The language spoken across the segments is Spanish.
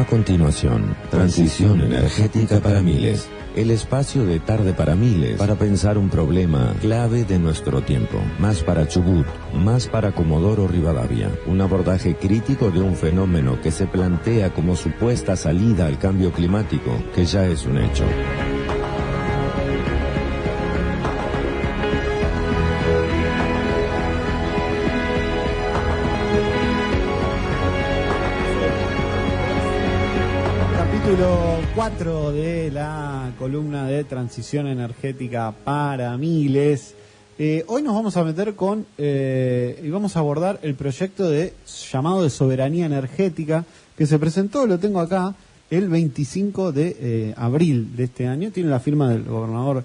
continuación, Transición Energética para Miles. El espacio de Tarde para Miles, para pensar un problema clave de nuestro tiempo. Más para Chubut, más para Comodoro Rivadavia. Un abordaje crítico de un fenómeno que se plantea como supuesta salida al cambio climático, que ya es un hecho. Capítulo 4 de la columna de Transición Energética para Miles. Hoy nos vamos a meter con y vamos a abordar el proyecto llamado de soberanía energética que se presentó, lo tengo acá, el 25 de abril de este año. Tiene la firma del gobernador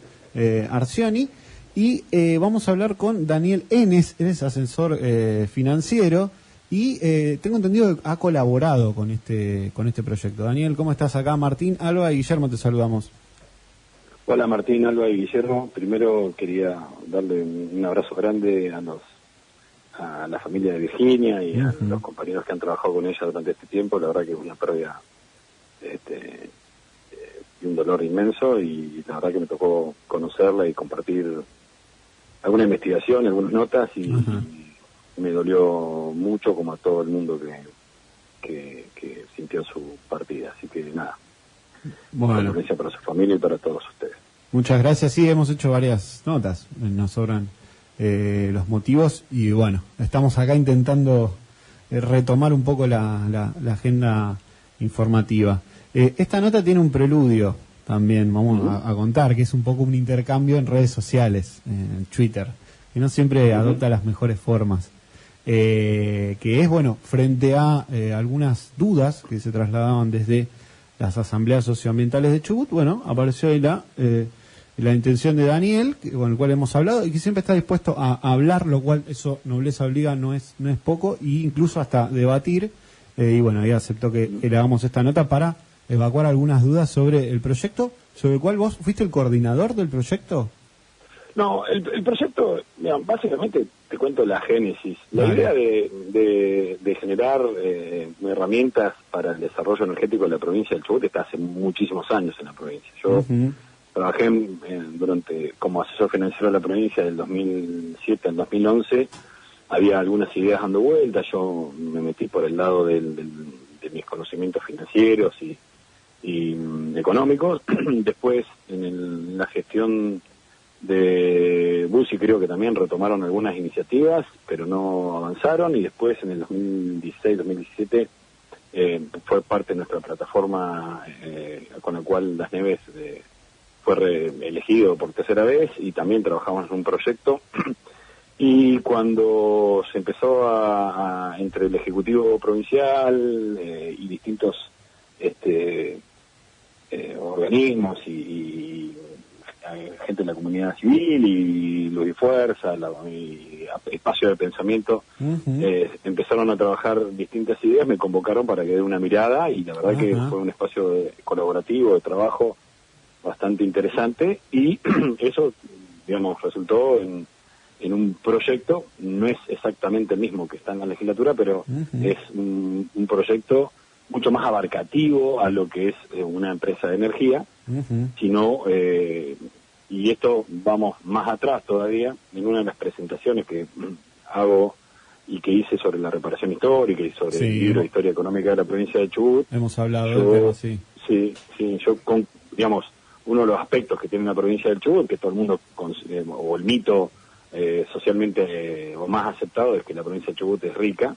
Arcioni y vamos a hablar con Daniel Enes. Él es asesor financiero. Y tengo entendido que ha colaborado con este proyecto. Daniel, ¿cómo estás acá? Martín, Alba y Guillermo te saludamos. Hola Martín, Alba y Guillermo. Primero quería darle un abrazo grande a la familia de Virginia y a los compañeros que han trabajado con ella durante este tiempo. La verdad que es una pérdida y un dolor inmenso, y la verdad que me tocó conocerla y compartir alguna investigación, algunas notas, y me dolió mucho, como a todo el mundo que sintió su partida. Así que nada, bueno, gracias para su familia y para todos ustedes. Muchas gracias. Sí, hemos hecho varias notas, nos sobran los motivos, y bueno, estamos acá intentando retomar un poco la agenda informativa. Esta nota tiene un preludio también, vamos a contar, que es un poco un intercambio en redes sociales, en Twitter, que no siempre adopta las mejores formas. Que es, bueno, frente a algunas dudas que se trasladaban desde las asambleas socioambientales de Chubut. Bueno, apareció ahí la intención de Daniel, con el cual hemos hablado, y que siempre está dispuesto a hablar, lo cual eso, nobleza obliga, no es poco, e incluso hasta debatir, y bueno, ahí aceptó que le hagamos esta nota para evacuar algunas dudas sobre el proyecto, sobre el cual vos fuiste el coordinador del proyecto. No, el proyecto, mira, básicamente te cuento la génesis. La idea de generar herramientas para el desarrollo energético de la provincia del Chubut está hace muchísimos años en la provincia. Yo trabajé como asesor financiero de la provincia del 2007 al 2011. Había algunas ideas dando vueltas. Yo me metí por el lado de mis conocimientos financieros y económicos. Después, en la gestión de Bussi, creo que también retomaron algunas iniciativas, pero no avanzaron, y después en el 2016-2017 fue parte de nuestra plataforma con la cual Las Neves fue elegido por tercera vez, y también trabajamos en un proyecto. Y cuando se empezó entre el Ejecutivo Provincial y distintos organismos y gente de la comunidad civil y Luz y Fuerza, y Espacio de Pensamiento, empezaron a trabajar distintas ideas, me convocaron para que dé una mirada, y la verdad que fue un espacio colaborativo, de trabajo bastante interesante, y eso, digamos, resultó en un proyecto. No es exactamente el mismo que está en la legislatura, pero es un proyecto mucho más abarcativo a lo que es una empresa de energía, sino, y esto vamos más atrás todavía, en una de las presentaciones que hago y que hice sobre la reparación histórica y sobre el libro de historia económica de la provincia de Chubut. Hemos hablado del tema, sí. Sí, yo, digamos, uno de los aspectos que tiene la provincia del Chubut, que todo el mundo, o el mito socialmente o más aceptado, es que la provincia de Chubut es rica,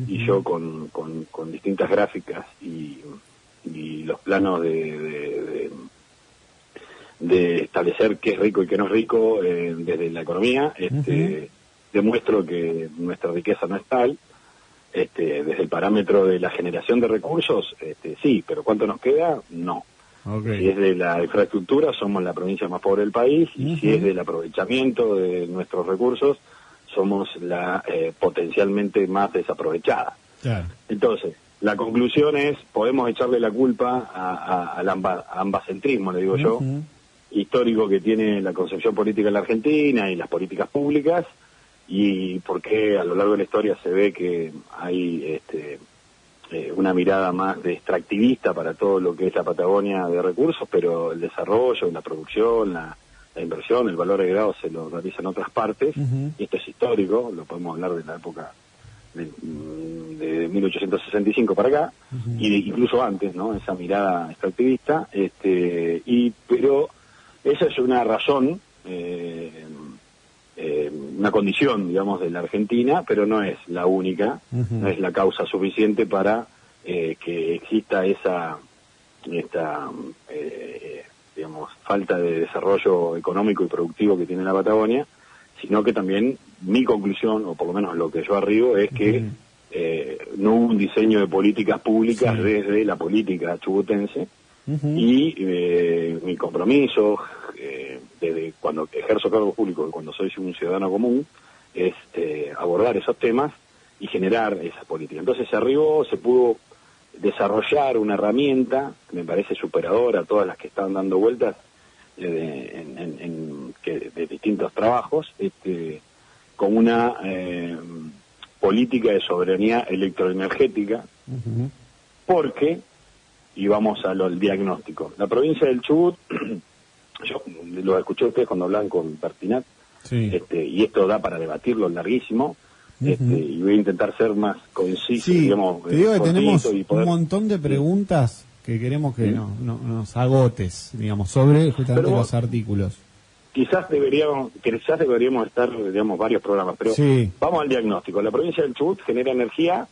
y yo con distintas gráficas y los planos de establecer qué es rico y qué no es rico desde la economía, demuestro que nuestra riqueza no es tal. Desde el parámetro de la generación de recursos, sí, pero ¿cuánto nos queda? No. Si es de la infraestructura, somos la provincia más pobre del país, y si es del aprovechamiento de nuestros recursos, somos la potencialmente más desaprovechada. Claro. Entonces, la conclusión es, podemos echarle la culpa al ambacentrismo, le digo yo, histórico que tiene la concepción política en la Argentina y las políticas públicas, y porque a lo largo de la historia se ve que hay una mirada más de extractivista para todo lo que es la Patagonia de recursos, pero el desarrollo, la producción, la inversión, el valor agregado se lo realiza en otras partes, y esto es histórico, lo podemos hablar de la época de 1865 para acá, y incluso antes, ¿no? Esa mirada extractivista, pero esa es una razón, una condición, digamos, de la Argentina, pero no es la única, no es la causa suficiente para que exista esta digamos, falta de desarrollo económico y productivo que tiene la Patagonia, sino que también mi conclusión, o por lo menos lo que yo arribo, es que no hubo un diseño de políticas públicas desde la política chubutense, y mi compromiso, desde cuando ejerzo cargo público y cuando soy un ciudadano común, es abordar esos temas y generar esa política. Entonces se pudo desarrollar una herramienta que me parece superadora a todas las que están dando vueltas de distintos trabajos, con una política de soberanía electroenergética, porque, y vamos al diagnóstico, la provincia del Chubut, yo lo escuché a ustedes cuando hablan con Pertinat, y esto da para debatirlo larguísimo, y voy a intentar ser más conciso, digamos. Te digo que tenemos un montón de preguntas que queremos que nos agotes, digamos, sobre justamente los artículos. Quizás deberíamos estar, digamos, varios programas, pero vamos al diagnóstico. La provincia del Chubut genera energía,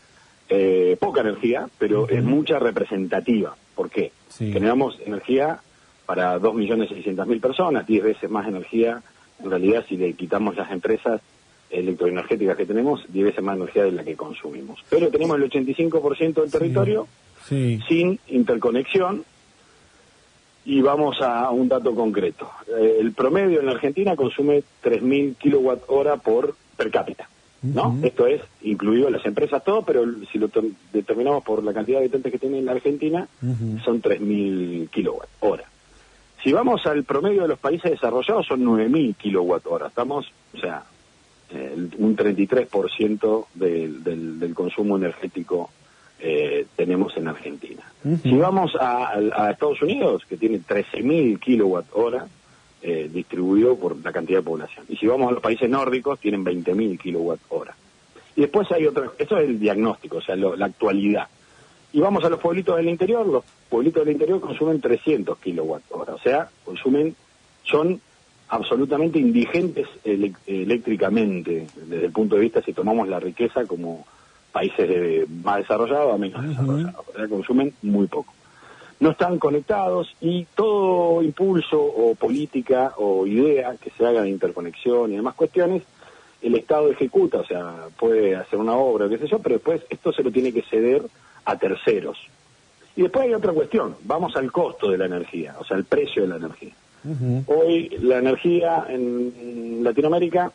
poca energía, pero es mucha representativa. ¿Por qué? Generamos energía para 2.600.000 personas, 10 veces más energía, en realidad, si le quitamos las empresas electroenergéticas que tenemos, 10 veces más energía de la que consumimos. Pero tenemos el 85% del territorio sin interconexión, y vamos a un dato concreto. El promedio en la Argentina consume 3.000 kWh per cápita, ¿no? Esto es incluido las empresas, todo, pero si lo determinamos por la cantidad de habitantes que tiene la Argentina, son 3.000 kWh. Si vamos al promedio de los países desarrollados, son 9.000 kWh. Estamos, o sea, un 33% del consumo energético tenemos en Argentina. Si vamos a Estados Unidos, que tiene 13.000 kWh distribuido por la cantidad de población. Y si vamos a los países nórdicos, tienen 20.000 kWh. Y después hay otra, eso es el diagnóstico, o sea, la actualidad. Y vamos a los pueblitos del interior, los pueblitos del interior consumen 300 kWh, o sea, son absolutamente indigentes eléctricamente, desde el punto de vista, si tomamos la riqueza como países más desarrollados a menos desarrollados, o sea, consumen muy poco. No están conectados, y todo impulso o política o idea que se haga de interconexión y demás cuestiones, el Estado ejecuta, o sea, puede hacer una obra, qué sé yo, pero después esto se lo tiene que ceder a terceros. Y después hay otra cuestión, vamos al costo de la energía, o sea, el precio de la energía. Hoy la energía en Latinoamérica,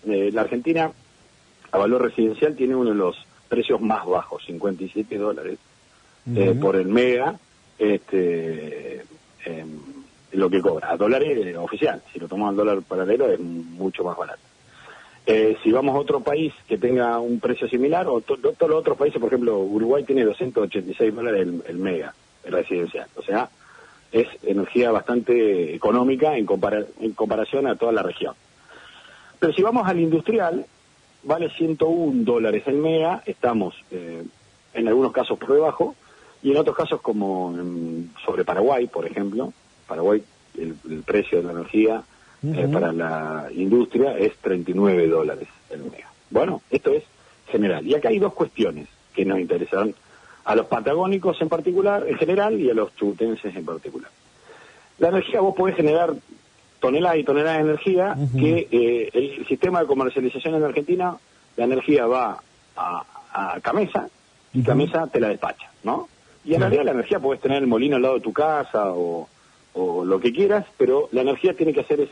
la Argentina, a valor residencial, tiene uno de los precios más bajos, $57 por el mega, lo que cobra. A dólares oficial, si lo tomamos al dólar paralelo es mucho más barato. Si vamos a otro país que tenga un precio similar, o todos los otros países, por ejemplo, Uruguay tiene $286 el mega residencial, o sea, es energía bastante económica en comparación a toda la región. Pero si vamos al industrial, vale $101 el mega, estamos en algunos casos por debajo, y en otros casos como sobre Paraguay, por ejemplo. Paraguay, el precio de la energía para la industria es $39 el mega. Bueno, esto es general. Y acá hay dos cuestiones que nos interesan a los patagónicos en particular, en general, y a los chubutenses en particular. La energía, vos podés generar toneladas y toneladas de energía, que el sistema de comercialización en Argentina, la energía va a Camesa, y Camesa te la despacha, ¿no? Y en realidad la energía podés tener el molino al lado de tu casa, o lo que quieras, pero la energía tiene que hacer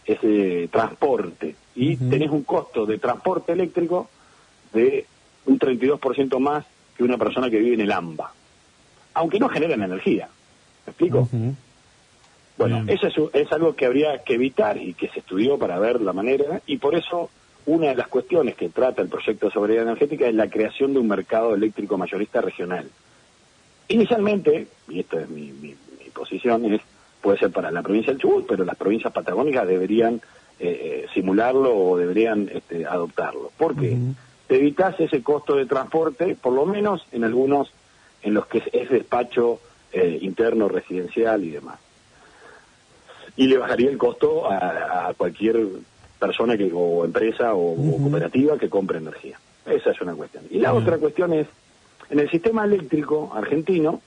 ese transporte, y tenés un costo de transporte eléctrico de un 32% más que una persona que vive en el AMBA, aunque no generan energía. ¿Me explico? Bueno, eso es algo que habría que evitar y que se estudió para ver la manera, y por eso una de las cuestiones que trata el proyecto de soberanía energética es la creación de un mercado eléctrico mayorista regional. Inicialmente, y esta es mi posición, puede ser para la provincia del Chubut, pero las provincias patagónicas deberían simularlo o deberían adoptarlo. ¿Por qué? Te evitas ese costo de transporte, por lo menos en algunos en los que es despacho interno, residencial y demás. Y le bajaría el costo a cualquier persona o empresa o cooperativa que compre energía. Esa es una cuestión. Y la otra cuestión es, en el sistema eléctrico argentino,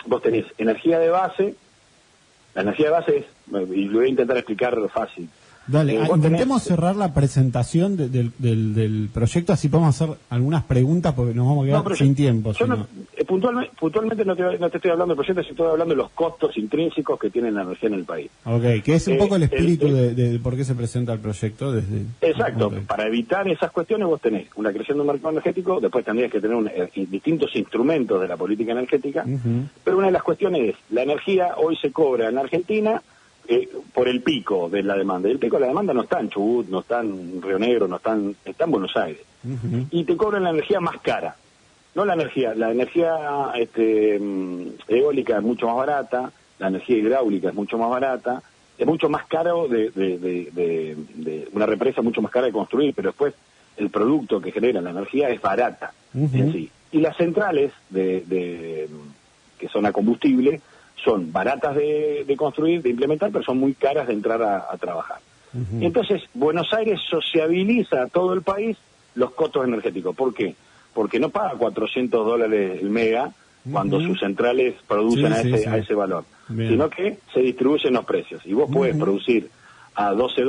vos tenés energía de base. La energía de base es, y lo voy a intentar explicar fácil. Dale, intentemos cerrar la presentación del proyecto, así podemos hacer algunas preguntas porque nos vamos a quedar sin tiempo. Puntualmente no te estoy hablando del proyecto, estoy hablando de los costos intrínsecos que tiene la energía en el país. Ok, que es un poco el espíritu de por qué se presenta el proyecto. Exacto, para evitar esas cuestiones vos tenés una creación de un mercado energético, después tendrías que tener distintos instrumentos de la política energética, pero una de las cuestiones es, la energía hoy se cobra en Argentina por el pico de la demanda. Y el pico de la demanda no está en Chubut, no está en Río Negro, está en Buenos Aires. Y te cobran la energía más cara. No la energía eólica es mucho más barata, la energía hidráulica es mucho más barata, es mucho más caro de una represa, mucho más cara de construir, pero después el producto que genera la energía es barata en sí. Y las centrales que son a combustible son baratas de construir, de implementar, pero son muy caras de entrar a trabajar. Y entonces Buenos Aires sociabiliza a todo el país los costos energéticos. ¿Por qué? Porque no paga $400 el mega cuando sus centrales producen a ese valor, sino que se distribuyen los precios. Y vos podés producir a $12,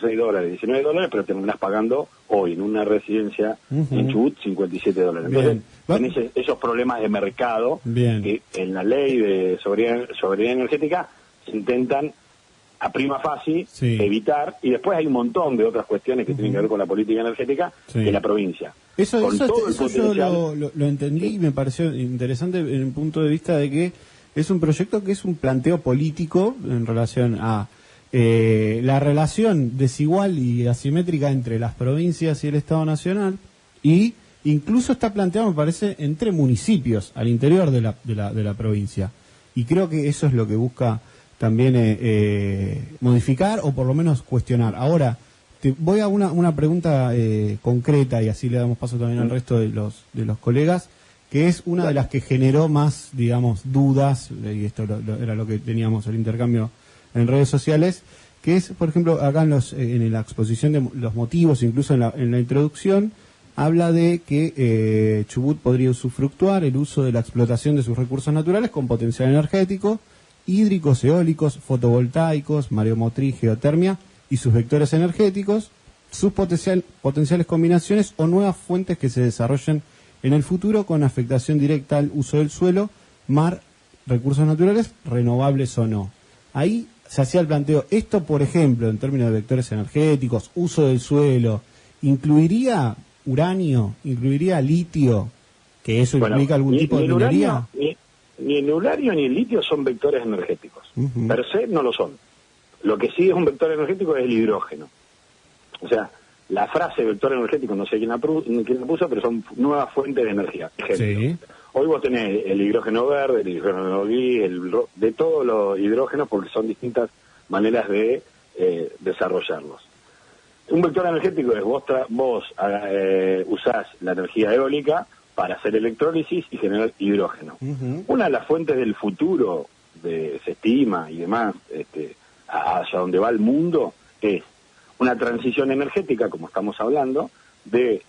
$16, $19, pero terminás pagando hoy en una residencia en Chubut $57. Entonces tenés esos problemas de mercado que en la ley de soberanía energética se intentan a prima facie evitar, y después hay un montón de otras cuestiones que tienen que ver con la política energética de la provincia. Eso yo lo entendí y me pareció interesante en el punto de vista de que es un proyecto que es un planteo político en relación a la relación desigual y asimétrica entre las provincias y el Estado Nacional, y incluso está planteado, me parece, entre municipios al interior de la provincia. Y creo que eso es lo que busca también modificar o por lo menos cuestionar. Ahora, te voy a una pregunta concreta, y así le damos paso también al resto de los colegas, que es una de las que generó más, digamos, dudas, y esto era lo que teníamos el intercambio en redes sociales, que es, por ejemplo, acá en la exposición de los motivos, incluso en la introducción, habla de que Chubut podría usufructuar el uso de la explotación de sus recursos naturales con potencial energético, hídricos, eólicos, fotovoltaicos, mareomotriz, geotermia y sus vectores energéticos, sus potenciales combinaciones o nuevas fuentes que se desarrollen en el futuro con afectación directa al uso del suelo, mar, recursos naturales, renovables o no. Ahí se hacía el planteo, esto por ejemplo, en términos de vectores energéticos, uso del suelo, ¿incluiría uranio, incluiría litio, que eso implica algún tipo de minería? Ni el uranio ni el litio son vectores energéticos. Per se no lo son. Lo que sí es un vector energético es el hidrógeno. O sea, la frase vector energético, no sé quién la puso, pero son nuevas fuentes de energía. Ejemplo. Hoy vos tenés el hidrógeno verde, el hidrógeno gris, de todos los hidrógenos, porque son distintas maneras de desarrollarlos. Un vector energético es vos usás la energía eólica para hacer electrólisis y generar hidrógeno. Una de las fuentes del futuro, se estima y demás, hacia donde va el mundo, es una transición energética, como estamos hablando, de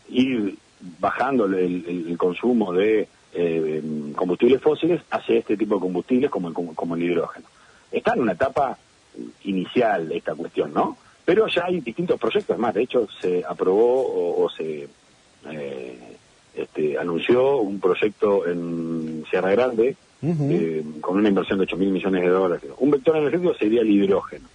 ir bajando el consumo de combustibles fósiles hacia este tipo de combustibles como el hidrógeno. Está en una etapa inicial esta cuestión, ¿no? Pero ya hay distintos proyectos más. De hecho, se aprobó o se anunció un proyecto en Sierra Grande con una inversión de $8.000 millones. Un vector energético sería el hidrógeno.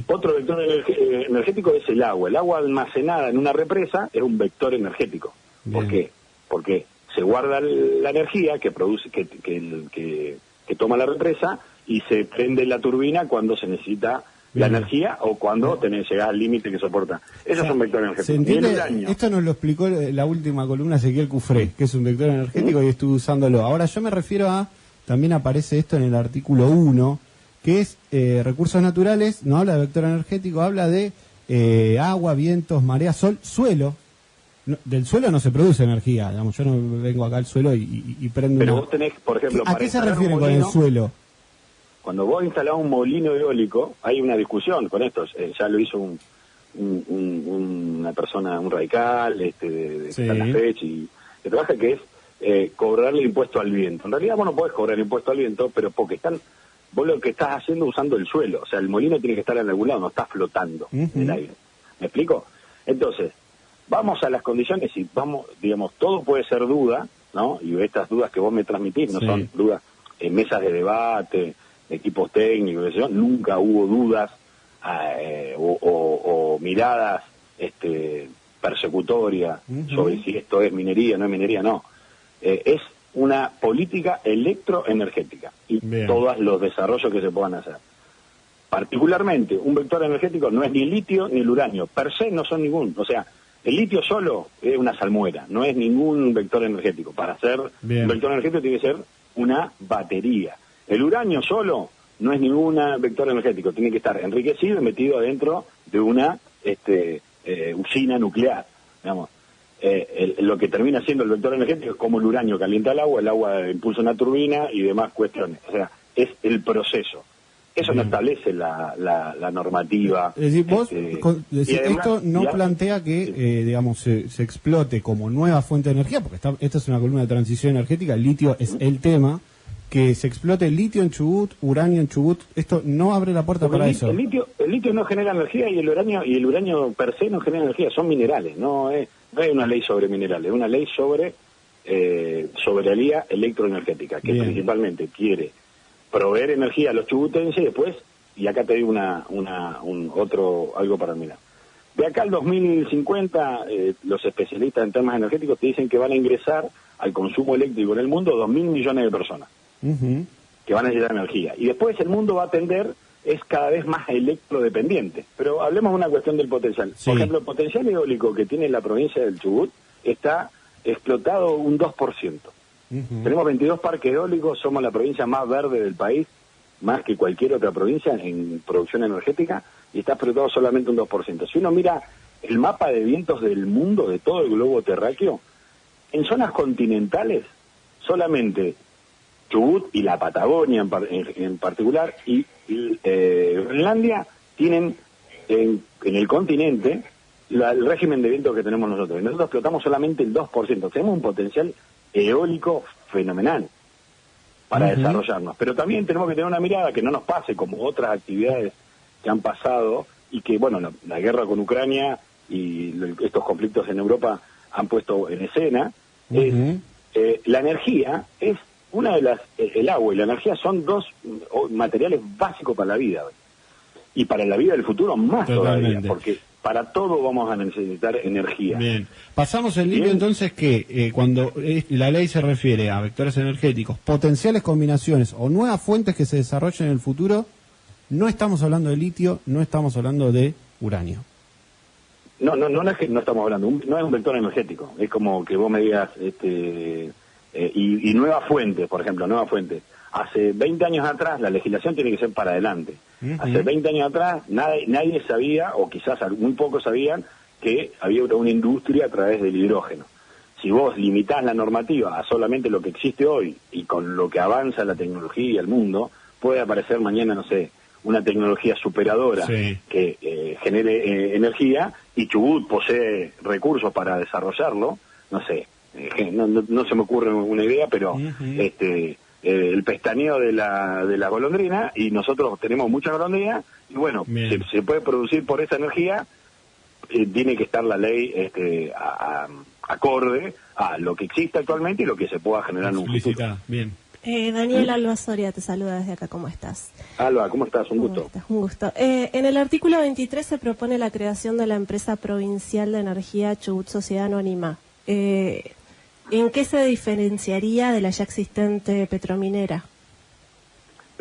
Otro vector energético es el agua. El agua almacenada en una represa es un vector energético. ¿Por qué? Porque se guarda la energía que produce, que toma la represa, y se prende la turbina cuando se necesita la energía o cuando llegás al límite que soporta. Eso es un vector energético. ¿Se entiende? Esto nos lo explicó la última columna Ezequiel Cufré, que es un vector energético y estuve usándolo. Ahora yo me refiero a, también aparece esto en el artículo 1, que es recursos naturales, no habla de vector energético, habla de agua, vientos, marea, sol, suelo. No, del suelo no se produce energía, digamos, yo no vengo acá al suelo y prendo. Pero vos tenés, por ejemplo, ¿a qué se refiere con el suelo? Cuando vos instalás un molino eólico, hay una discusión con esto. Ya lo hizo una persona, un radical, de la fecha, y que trabaja, que es cobrarle impuesto al viento. En realidad vos no podés cobrar impuesto al viento, pero porque vos lo que estás haciendo usando el suelo. O sea, el molino tiene que estar en algún lado, no está flotando en el aire. ¿Me explico? Entonces, vamos a las condiciones y vamos, digamos, todo puede ser duda, ¿no? Y estas dudas que vos me transmitís no son dudas en mesas de debate, equipos técnicos, nunca hubo dudas o miradas persecutorias sobre si esto es minería, no es minería, no. Es una política electroenergética y todos los desarrollos que se puedan hacer. Particularmente, un vector energético no es ni el litio ni el uranio, per se no son ningún, o sea, el litio solo es una salmuera, no es ningún vector energético. Para ser un vector energético tiene que ser una batería. El uranio solo no es ningún vector energético, tiene que estar enriquecido y metido adentro de una usina nuclear. Digamos. Lo que termina siendo el vector energético es como el uranio calienta el agua impulsa una turbina y demás cuestiones. O sea, es el proceso. Eso no establece la normativa. Es decir, vos además, esto no plantea que, digamos, se explote como nueva fuente de energía, porque esta es una columna de transición energética, el litio es el tema, que se explote el litio en Chubut, uranio en Chubut, esto no abre la puerta para eso. El litio no genera energía y el uranio per se no genera energía, son minerales, no hay una ley sobre minerales, es una ley sobre soberanía electroenergética, que principalmente quiere proveer energía a los chubutenses y después, y acá te digo algo para mirar. De acá al 2050, los especialistas en temas energéticos te dicen que van a ingresar al consumo eléctrico en el mundo 2.000 millones de personas que van a necesitar energía. Y después el mundo va a tender, es cada vez más electrodependiente. Pero hablemos de una cuestión del potencial. Sí. Por ejemplo, el potencial eólico que tiene la provincia del Chubut está explotado un 2%. Tenemos 22 parques eólicos, somos la provincia más verde del país, más que cualquier otra provincia en producción energética, y está explotado solamente un 2%. Si uno mira el mapa de vientos del mundo, de todo el globo terráqueo, en zonas continentales, solamente Chubut y la Patagonia en particular, y Groenlandia, tienen en el continente el régimen de viento que tenemos nosotros. Y nosotros explotamos solamente el 2%. Tenemos un potencial eólico fenomenal para desarrollarnos, pero también tenemos que tener una mirada que no nos pase como otras actividades que han pasado y que, bueno, la guerra con Ucrania y estos conflictos en Europa han puesto en escena. La energía es una de las, el agua y la energía son dos materiales básicos para la vida y para la vida del futuro más todavía, porque para todo vamos a necesitar energía. Bien. Pasamos el libro entonces que cuando la ley se refiere a vectores energéticos, potenciales combinaciones o nuevas fuentes que se desarrollen en el futuro, no estamos hablando de litio, no estamos hablando de uranio. No es que no estamos hablando, no es un vector energético, es como que vos me digas, y nuevas fuentes, por ejemplo, nuevas fuentes. Hace 20 años atrás la legislación tiene que ser para adelante. Hace 20 años atrás nadie sabía, o quizás muy pocos sabían, que había una industria a través del hidrógeno. Si vos limitás la normativa a solamente lo que existe hoy y con lo que avanza la tecnología y el mundo, puede aparecer mañana, no sé, una tecnología superadora que genere energía, y Chubut posee recursos para desarrollarlo, no sé, no se me ocurre una idea, pero el pestañeo de la golondrina, y nosotros tenemos mucha golondrina, y bueno, se puede producir por esa energía, tiene que estar la ley acorde a lo que existe actualmente y lo que se pueda generar en un futuro. Bien. Daniel Alba Soria te saluda desde acá, ¿cómo estás? Alba, ¿cómo estás? Un gusto. Un gusto. En el artículo 23 se propone la creación de la empresa provincial de energía Chubut Sociedad Anónima. ¿En qué se diferenciaría de la ya existente Petrominera?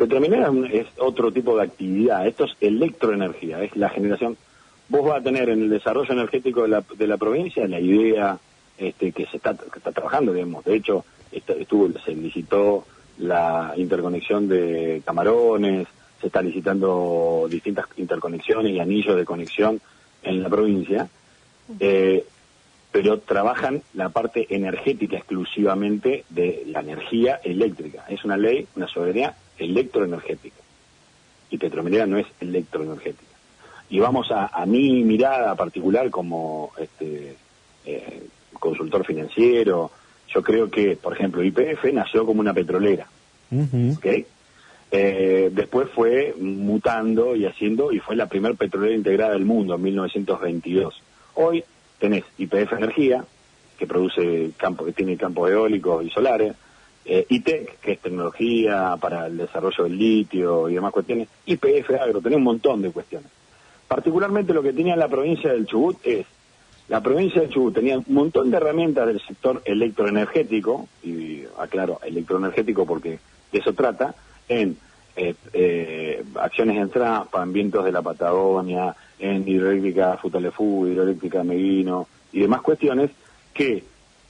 Petrominera es otro tipo de actividad, esto es electroenergía, es la generación. Vos vas a tener en el desarrollo energético de la provincia la idea que se está trabajando, digamos. De hecho, se licitó la interconexión de Camarones, se está licitando distintas interconexiones y anillos de conexión en la provincia, pero trabajan la parte energética exclusivamente de la energía eléctrica. Es una ley, una soberanía electroenergética. Y Petrominera no es electroenergética. Y vamos a mi mirada particular como consultor financiero. Yo creo que, por ejemplo, YPF nació como una petrolera, ¿okay? Después fue mutando y fue la primera petrolera integrada del mundo en 1922. Hoy tenés YPF Energía, que tiene campos eólicos y solares, ITEC, que es tecnología para el desarrollo del litio y demás cuestiones, YPF Agro, tenés un montón de cuestiones. Particularmente lo que tenía la provincia del Chubut la provincia del Chubut tenía un montón de herramientas del sector electroenergético, y aclaro, electroenergético porque de eso trata, en acciones en trampa, en vientos de la Patagonia, en hidroeléctrica Futaleufú, hidroeléctrica Meguino y demás cuestiones que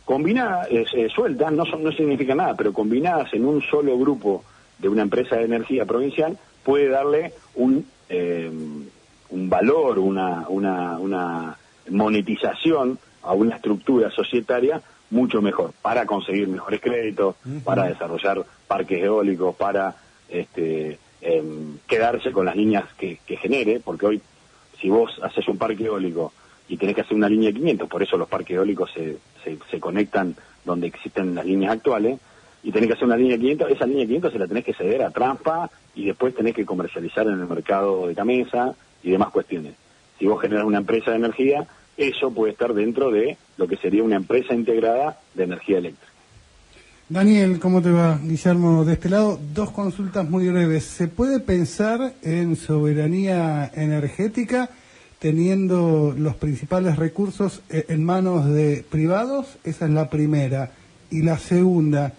combinadas, sueltas, no significa nada, pero combinadas en un solo grupo de una empresa de energía provincial, puede darle un valor, una monetización a una estructura societaria mucho mejor, para conseguir mejores créditos, para desarrollar parques eólicos, para quedarse con las líneas que genere, porque hoy, si vos haces un parque eólico y tenés que hacer una línea de 500, por eso los parques eólicos se conectan donde existen las líneas actuales, y tenés que hacer una línea de 500, esa línea de 500 se la tenés que ceder a Transpa, y después tenés que comercializar en el mercado de Camesa y demás cuestiones. Si vos generas una empresa de energía, eso puede estar dentro de lo que sería una empresa integrada de energía eléctrica. Daniel, ¿cómo te va? Guillermo, de este lado, dos consultas muy breves. ¿Se puede pensar en soberanía energética teniendo los principales recursos en manos de privados? Esa es la primera. Y la segunda,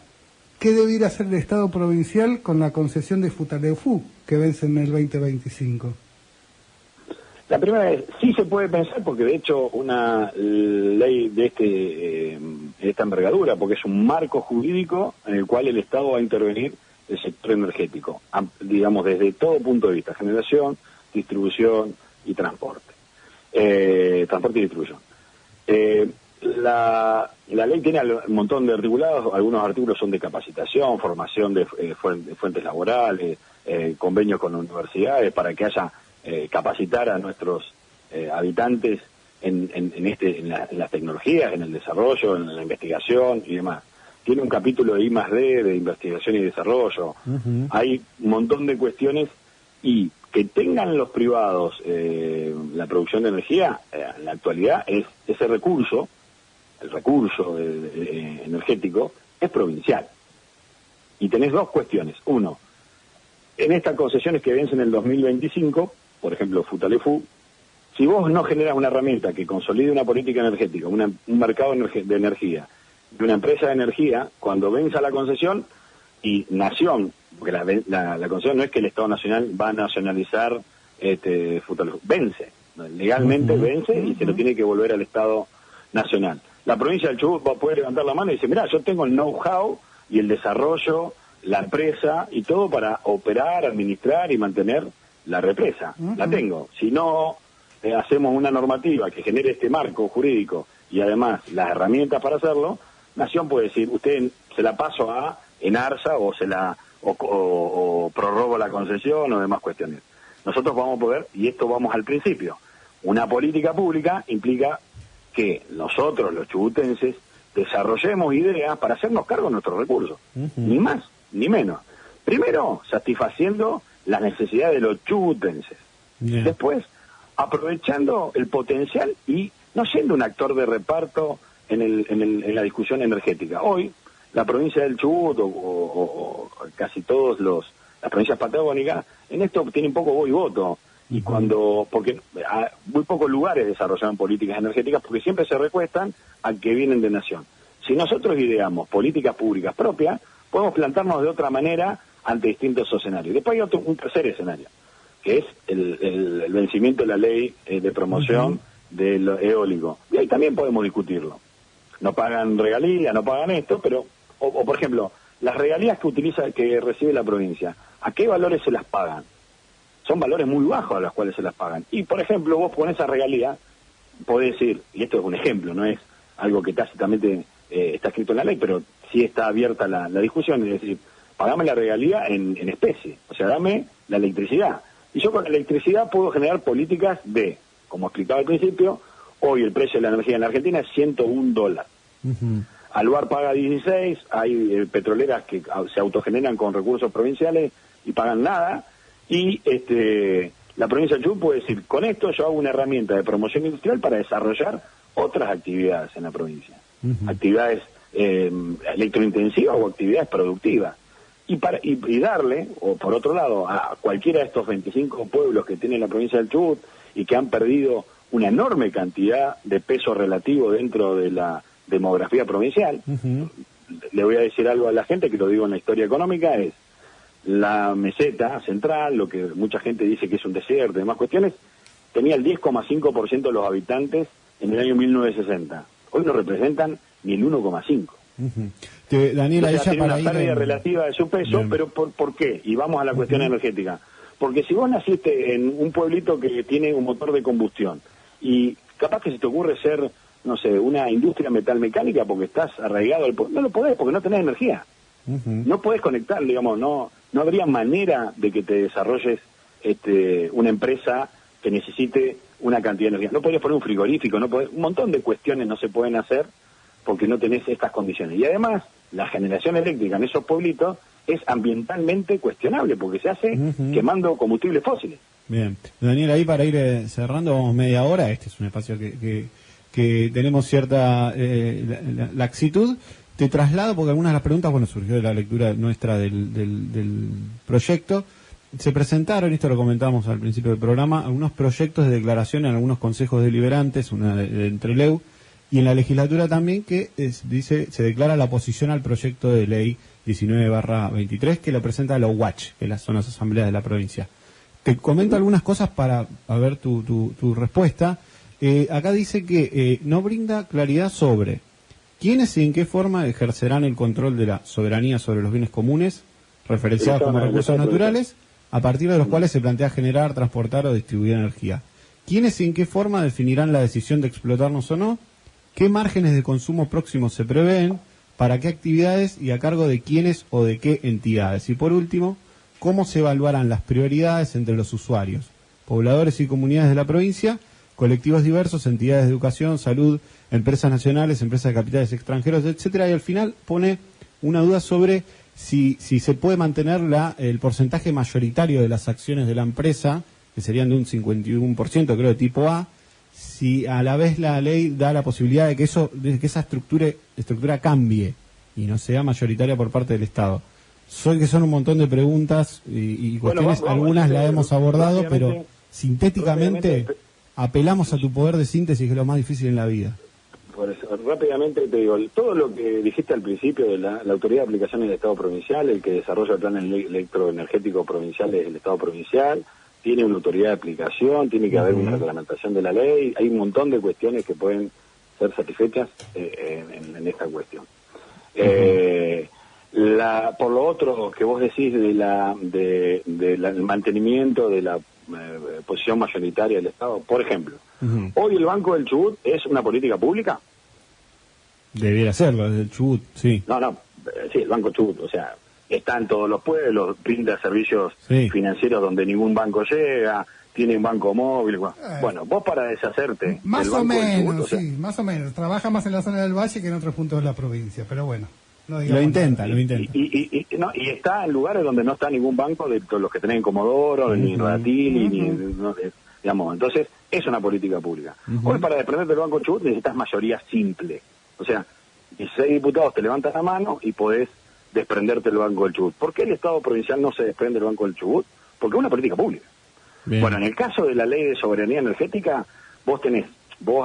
¿qué debiera hacer el Estado provincial con la concesión de Futaleufú, que vence en el 2025? La primera es, sí se puede pensar, porque de hecho una ley de esta envergadura, porque es un marco jurídico en el cual el Estado va a intervenir el sector energético, digamos desde todo punto de vista, generación, distribución y transporte. Transporte y distribución. La ley tiene un montón de articulados, algunos artículos son de capacitación, formación de fuentes laborales, convenios con universidades para que haya capacitar a nuestros habitantes en las tecnologías, en el desarrollo, en la investigación y demás. Tiene un capítulo de I+D, de investigación y desarrollo. Hay un montón de cuestiones, y que tengan los privados la producción de energía, en la actualidad es ese recurso, el recurso energético, es provincial. Y tenés dos cuestiones. Uno, en estas concesiones que vencen en el 2025, por ejemplo, Futaleufú, si vos no generas una herramienta que consolide una política energética, un mercado de energía, de una empresa de energía, cuando venza la concesión, y Nación, porque la concesión no es que el Estado Nacional va a nacionalizar Futaleufú, vence, legalmente vence y se lo tiene que volver al Estado Nacional. La provincia del Chubut va a poder levantar la mano y decir, mirá, yo tengo el know-how y el desarrollo, la empresa y todo para operar, administrar y mantener la represa. La tengo. Si no hacemos una normativa que genere este marco jurídico y además las herramientas para hacerlo, Nación puede decir, usted se la paso a Enarsa o prorrogo la concesión o demás cuestiones. Nosotros vamos a poder, y esto vamos al principio, una política pública implica que nosotros, los chubutenses, desarrollemos ideas para hacernos cargo de nuestros recursos, ni más ni menos. Primero, satisfaciendo las necesidades de los chubutenses. Después, aprovechando el potencial y no siendo un actor de reparto en la discusión energética. Hoy, la provincia del Chubut o casi todas las provincias patagónicas, en esto tienen poco voz y voto. Y porque muy pocos lugares desarrollan políticas energéticas porque siempre se recuestan a que vienen de Nación. Si nosotros ideamos políticas públicas propias, podemos plantarnos de otra manera ante distintos escenarios. Después hay un tercer escenario, que es el vencimiento de la ley de promoción del eólico. Y ahí también podemos discutirlo. No pagan regalías, no pagan esto, pero, o por ejemplo, las regalías que recibe la provincia, ¿a qué valores se las pagan? Son valores muy bajos a los cuales se las pagan. Y, por ejemplo, vos con esa regalía, podés decir, y esto es un ejemplo, no es algo que tácitamente está escrito en la ley, pero sí está abierta la discusión, es decir, pagame la regalía en especie, o sea, dame la electricidad. Y yo con la electricidad puedo generar políticas de, como explicaba al principio, hoy el precio de la energía en la Argentina es $101. Aluar paga 16, hay petroleras que se autogeneran con recursos provinciales y pagan nada, y la provincia de Chubut puede decir, con esto yo hago una herramienta de promoción industrial para desarrollar otras actividades en la provincia, actividades electrointensivas o actividades productivas, y darle, o por otro lado, a cualquiera de estos 25 pueblos que tiene la provincia del Chubut y que han perdido una enorme cantidad de peso relativo dentro de la demografía provincial. Le voy a decir algo a la gente, que lo digo en la historia económica, es la meseta central, lo que mucha gente dice que es un desierto y demás cuestiones, tenía el 10,5% de los habitantes en el año 1960. Hoy no representan ni el 1,5%. Daniel, o sea, tiene para una pérdida relativa de su peso. Bien. Pero ¿por qué? Y vamos a la cuestión energética. Porque si vos naciste en un pueblito que tiene un motor de combustión y capaz que se te ocurre ser, no sé, una industria metalmecánica porque estás arraigado al pueblo, no lo podés porque no tenés energía. No podés conectar, digamos, no habría manera de que te desarrolles una empresa que necesite una cantidad de energía. No podés poner un frigorífico, un montón de cuestiones no se pueden hacer porque no tenés estas condiciones. Y además, la generación eléctrica en esos pueblitos es ambientalmente cuestionable porque se hace quemando combustibles fósiles. Bien. Daniel, ahí para ir cerrando, vamos media hora. Este es un espacio que tenemos cierta laxitud. Te traslado, porque algunas de las preguntas, surgió de la lectura nuestra del proyecto. Se presentaron, esto lo comentábamos al principio del programa, algunos proyectos de declaración en algunos consejos deliberantes, una de Entreleu, y en la legislatura también, que dice, se declara la oposición al proyecto de ley 19/23, que lo presenta la UACH, que son las asambleas de la provincia. Te comento algunas cosas para ver tu respuesta. Acá dice que no brinda claridad sobre quiénes y en qué forma ejercerán el control de la soberanía sobre los bienes comunes, referenciados como recursos naturales, a partir de los cuales se plantea generar, transportar o distribuir energía. ¿Quiénes y en qué forma definirán la decisión de explotarnos o no? ¿Qué márgenes de consumo próximos se prevén? ¿Para qué actividades y a cargo de quiénes o de qué entidades? Y por último, ¿cómo se evaluarán las prioridades entre los usuarios, pobladores y comunidades de la provincia, colectivos diversos, entidades de educación, salud, empresas nacionales, empresas de capitales extranjeros, etcétera? Y al final pone una duda sobre si se puede mantener el porcentaje mayoritario de las acciones de la empresa, que serían de un 51%, creo, de tipo A, si a la vez la ley da la posibilidad de que esa estructura cambie y no sea mayoritaria por parte del Estado. Que son un montón de preguntas y cuestiones, algunas las hemos abordado, pero sintéticamente apelamos a tu poder de síntesis, que es lo más difícil en la vida. Por eso, rápidamente te digo, todo lo que dijiste al principio de la Autoridad de Aplicación del Estado Provincial, el que desarrolla el plan electroenergético provincial es el Estado Provincial, tiene una autoridad de aplicación, tiene que haber una reglamentación de la ley, hay un montón de cuestiones que pueden ser satisfechas en esta cuestión. Por lo otro que vos decís del mantenimiento de la posición mayoritaria del Estado, por ejemplo, hoy el Banco del Chubut es una política pública. Debiera serlo, desde el Chubut, sí. Sí, el Banco Chubut, o sea, está en todos los pueblos, brinda servicios financieros donde ningún banco llega, tiene un banco móvil. Bueno, vos para deshacerte más o menos, Chubut, más o menos. Trabaja más en la zona del valle que en otros puntos de la provincia, pero bueno. No lo intenta. Y está en lugares donde no está ningún banco de los que tenés en Comodoro, ni Ratil, digamos. Entonces, es una política pública. Hoy, para desprenderte del Banco Chubut, necesitas mayoría simple. O sea, 16 diputados te levantan la mano y podés desprenderte del Banco del Chubut. ¿Por qué el Estado provincial no se desprende del Banco del Chubut? Porque es una política pública. Bien. Bueno, en el caso de la ley de soberanía energética, vos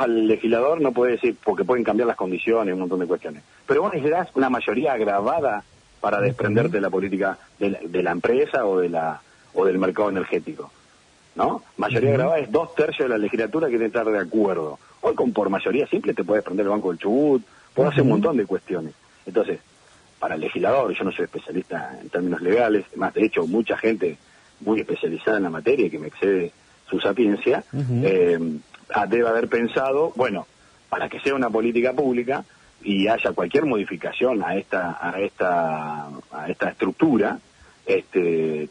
al legislador no podés decir, porque pueden cambiar las condiciones, un montón de cuestiones, pero vos necesitas una mayoría agravada para desprenderte de la política de la empresa o del mercado energético, ¿no? Mayoría grabada es 2/3 de la legislatura que tiene que estar de acuerdo. Hoy por mayoría simple te puedes prender el Banco del Chubut, puedes hacer un montón de cuestiones. Entonces, para el legislador, yo no soy especialista en términos legales, más de hecho mucha gente muy especializada en la materia y que me excede su sapiencia, debe haber pensado, bueno, para que sea una política pública y haya cualquier modificación a esta estructura,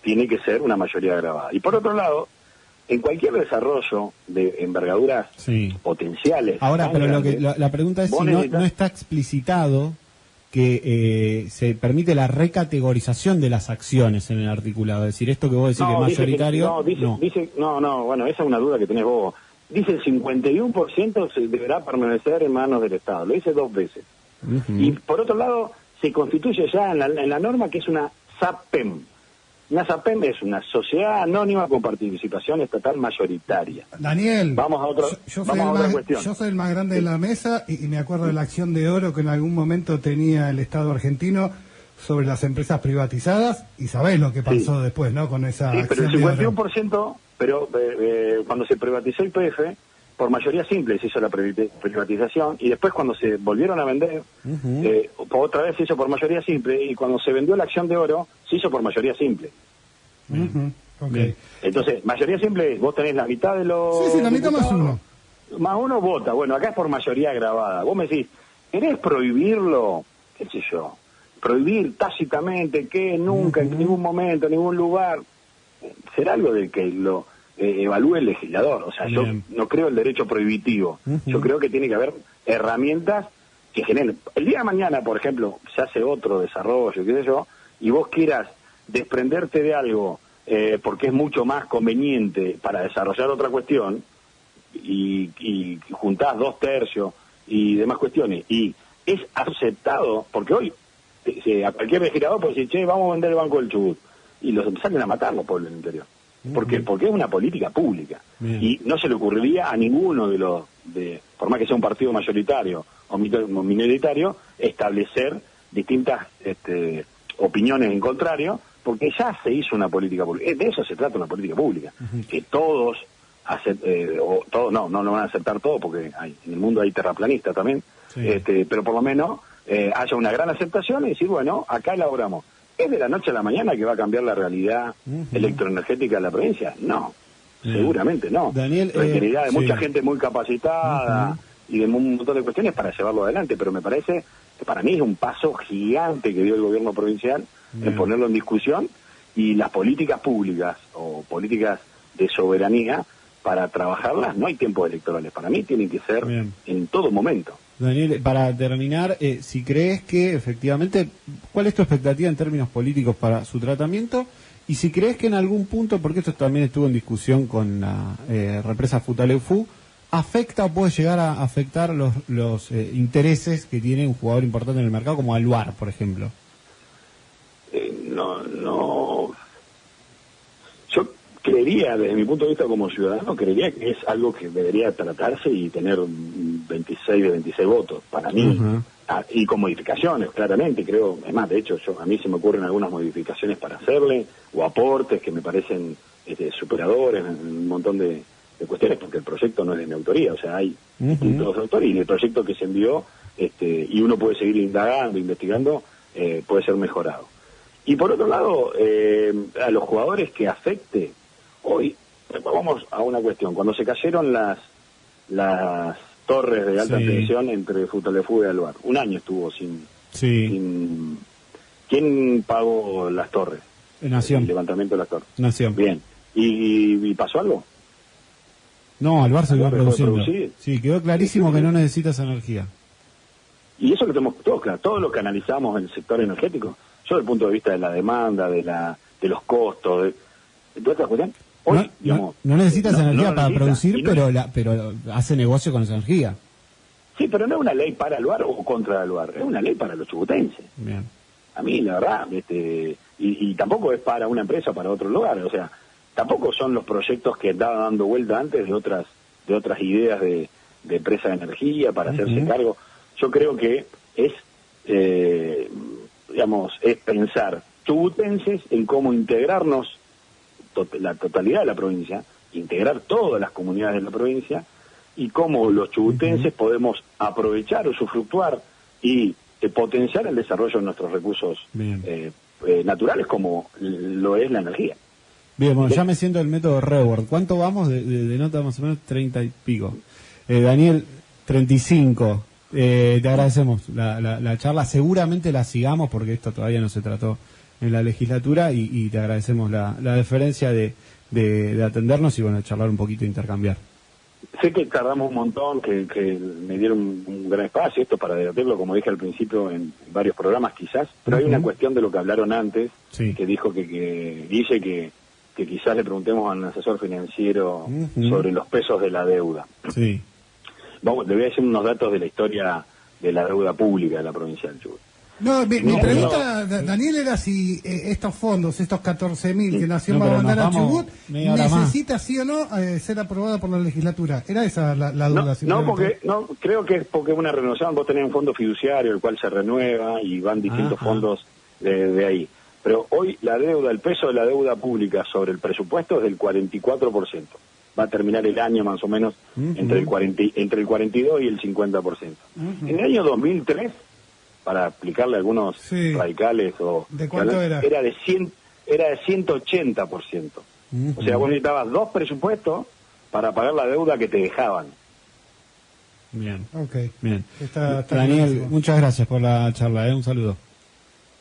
tiene que ser una mayoría agravada. Y por otro lado, en cualquier desarrollo de envergaduras potenciales. Ahora, pero la pregunta es si no está explicitado que se permite la recategorización de las acciones en el articulado. Es decir, esto que vos decís que es mayoritario. Bueno, esa es una duda que tenés vos. Dice el 51% se deberá permanecer en manos del Estado. Lo dice 2 veces. Y por otro lado, se constituye ya en la norma que es una SAPEM. Una SAPEM es una sociedad anónima con participación estatal mayoritaria. Daniel, vamos a otra cuestión. Yo soy el más grande de la mesa y me acuerdo de la acción de oro que en algún momento tenía el Estado argentino sobre las empresas privatizadas y sabés lo que pasó después, ¿no? Con esa acción pero el 51%, cuando se privatizó YPF, por mayoría simple se hizo la privatización y después cuando se volvieron a vender, otra vez se hizo por mayoría simple y cuando se vendió la acción de oro, se hizo por mayoría simple. Okay. Entonces, mayoría simple es, vos tenés la mitad de los... Sí, la mitad más uno. Más uno vota. Bueno, acá es por mayoría agravada. Vos me decís, ¿querés prohibirlo? ¿Qué sé yo? Prohibir tácitamente que nunca, en ningún momento, en ningún lugar. Será algo de que lo evalúe el legislador. O sea, yo no creo el derecho prohibitivo. Yo creo que tiene que haber herramientas que generen. El día de mañana, por ejemplo, se hace otro desarrollo, qué sé yo, y vos quieras desprenderte de algo porque es mucho más conveniente para desarrollar otra cuestión y juntás 2/3 y demás cuestiones y es aceptado, porque hoy a cualquier legislador puede decir, che, vamos a vender el Banco del Chubut y los salen a matar los pueblos del interior. Porque es una política pública. Y no se le ocurriría a ninguno por más que sea un partido mayoritario o minoritario, establecer distintas opiniones en contrario, porque ya se hizo una política pública. De eso se trata una política pública. Que todos, no van a aceptar todo, porque en el mundo hay terraplanistas también, pero por lo menos haya una gran aceptación y decir, bueno, acá elaboramos. ¿Es de la noche a la mañana que va a cambiar la realidad electroenergética de la provincia? No, seguramente no. Daniel, requerirá de mucha gente muy capacitada y de un montón de cuestiones para llevarlo adelante, pero me parece que para mí es un paso gigante que dio el gobierno provincial en ponerlo en discusión y las políticas públicas o políticas de soberanía para trabajarlas no hay tiempos electorales. Para mí tienen que ser en todo momento. Daniel, para terminar, si crees que efectivamente, ¿cuál es tu expectativa en términos políticos para su tratamiento? Y si crees que en algún punto, porque esto también estuvo en discusión con la represa Futaleufú, afecta o puede llegar a afectar los intereses que tiene un jugador importante en el mercado como Aluar, por ejemplo. No. Yo creería, desde mi punto de vista como ciudadano, creería que es algo que debería tratarse y tener 26 de 26 votos, para mí. Y con modificaciones, claramente, creo. Es más, de hecho, a mí se me ocurren algunas modificaciones para hacerle, o aportes que me parecen superadores en un montón de cuestiones, porque el proyecto no es de mi autoría, o sea, hay distintos autores, y el proyecto que se envió, y uno puede seguir indagando, investigando, puede ser mejorado. Y por otro lado, a los jugadores que afecte, hoy, vamos a una cuestión, cuando se cayeron las torres de alta tensión entre Futaleufú y Aluar, un año estuvo sin ¿quién pagó las torres? Nación. El levantamiento de las torres. Nación. Bien. ¿Y pasó algo? No, Aluar se quedó produciendo. Sí, quedó clarísimo que no necesita esa energía. Y eso lo tenemos todos claro, todo lo que analizamos en el sector energético, yo desde el punto de vista de la demanda, de los costos, de toda esta cuestión, hoy, no necesita esa energía para producir, pero hace negocio con esa energía. Sí, pero no es una ley para Aluar o contra Aluar, es una ley para los chubutenses. Bien. A mí, la verdad, y tampoco es para una empresa o para otro lugar, o sea, tampoco son los proyectos que estaban dando vuelta antes de otras ideas de empresa de energía para hacerse cargo. Yo creo que es digamos, es pensar chubutenses en cómo integrarnos, la totalidad de la provincia, integrar todas las comunidades de la provincia, y cómo los chubutenses podemos aprovechar, usufructuar y potenciar el desarrollo de nuestros recursos naturales, como lo es la energía. Bien, bueno, ya me siento el método Reward. ¿Cuánto vamos de nota? Más o menos 30 y pico. Daniel, 35. Te agradecemos la charla. Seguramente la sigamos porque esto todavía no se trató en la legislatura y te agradecemos la deferencia de atendernos y bueno, charlar un poquito e intercambiar. Sé que tardamos un montón, que me dieron un gran espacio esto para debatirlo, como dije al principio en varios programas quizás, pero hay una cuestión de lo que hablaron antes, que dijo que dice que quizás le preguntemos a un asesor financiero sobre los pesos de la deuda. Sí. Vamos, le voy a decir unos datos de la historia de la deuda pública de la provincia del Chubut. No, mi pregunta, Daniel, era si estos fondos, estos 14.000 que Nación va a mandar a Chubut, necesita sí o no ser aprobada por la legislatura. Era esa la duda. Creo que es porque una renovación, vos tenés un fondo fiduciario el cual se renueva y van distintos fondos de ahí. Pero hoy la deuda, el peso de la deuda pública sobre el presupuesto es del 44%. Va a terminar el año más o menos entre el 42 y el 50%. En el año 2003, para explicarle a algunos radicales, ¿de cuánto era? Era de 180%. O sea, vos necesitabas 2 presupuestos para pagar la deuda que te dejaban. Bien. Okay. Bien. Está Daniel, buenísimo. Muchas gracias por la charla. Un saludo.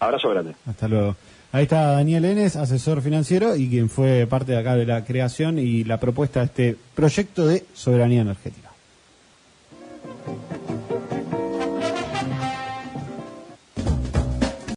Abrazo grande. Hasta luego. Ahí está Daniel Enes, asesor financiero y quien fue parte de acá de la creación y la propuesta de este proyecto de soberanía energética.